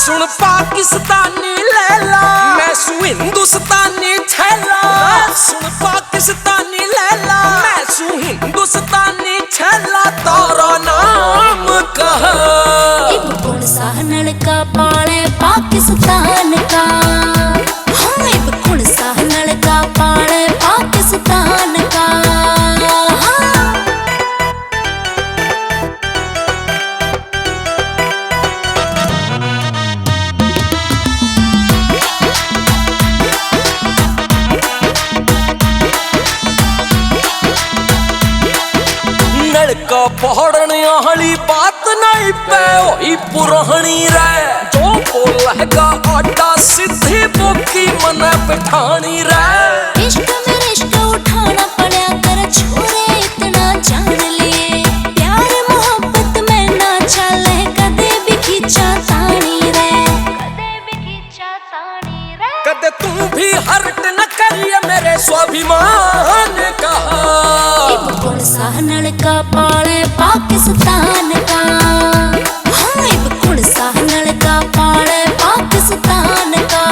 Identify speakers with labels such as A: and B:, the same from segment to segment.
A: सुन पाकिस्तानी लैला मैं सू हिंदुस्तानी छैला। सुन पाकिस्तानी लैला मैं सू हिंदुस्तानी छैला। तारा नाम कहा
B: इब कौन सा नलका पाले पाकिस्तान का। हाँ इब कौन सा नलका पाले पाकिस्तान का।
A: नलका पहाड़ने वाली बात नहीं पे वही पुरानी रे। जो बोलेगा आटा सीधी बोकी मन बिठानी रे।
B: इश्क में रिश्क उठाना पड़ा कर छोरे इतना जान लिए। प्यार मोहब्बत में ना चले कदे भी खींचा तानी रे।
A: कदे तू भी हर्ट न करिए मेरे स्वाभिमान कहा।
B: इब कौन सा नलका पाले पाकिस्तान का। हाँ इब कौन सा नलका पाले पाकिस्तान का।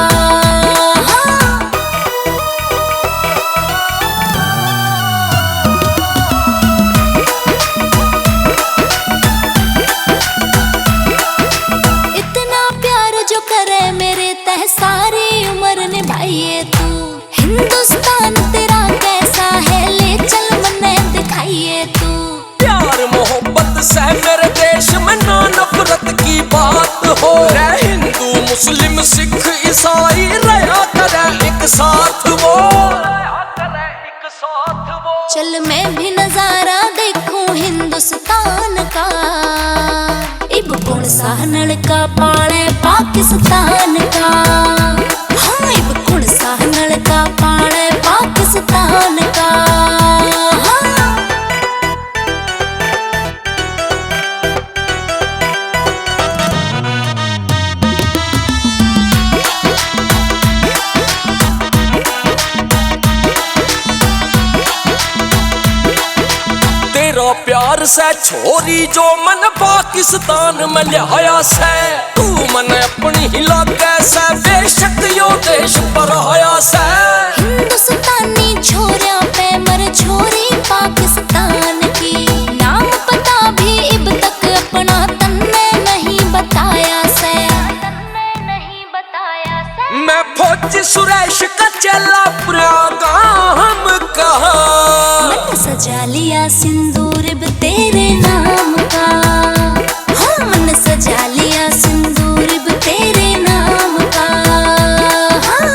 B: इतना प्यार जो करे मेरे तह सारी उम्र निभाइए तू। हिंदुस्तान तेरा कैसा है ले चल मने दिखाइए तू।
A: प्यार मोहब्बत से मेरे देश में ना नफरत की बात हो। रे हिंदू मुस्लिम सिख ईसाई रहा करे एक साथ वो।
B: चल मैं भी नजारा देखूं हिंदुस्तान का। इब कौन सा नलका पाले पाकिस्तान का। हाँ इब कौन सा नलका पाले पाकिस्तान का।
A: तेरा प्यार से छोरी जो मन पाकिस्तान में लिया से। तू मन अपनी हिला कैसे बेशक यो देश पर आया से।
B: हिंदुस्तानी छोरिया पे मर छोरी पाकिस्तान की। नाम पता भी इब तक अपना तन्ने नहीं बताया से।
A: मैं फौजी सुरेश का चला प्रोग्राम कहा।
B: मन सजा लिया सिंदूर इब तेरे नाम का। हाँ मन सजा लिया सिंदूर इब तेरे नाम का। हाँ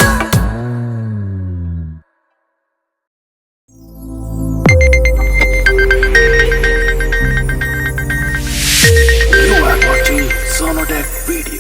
C: You are watching Sonodec Video.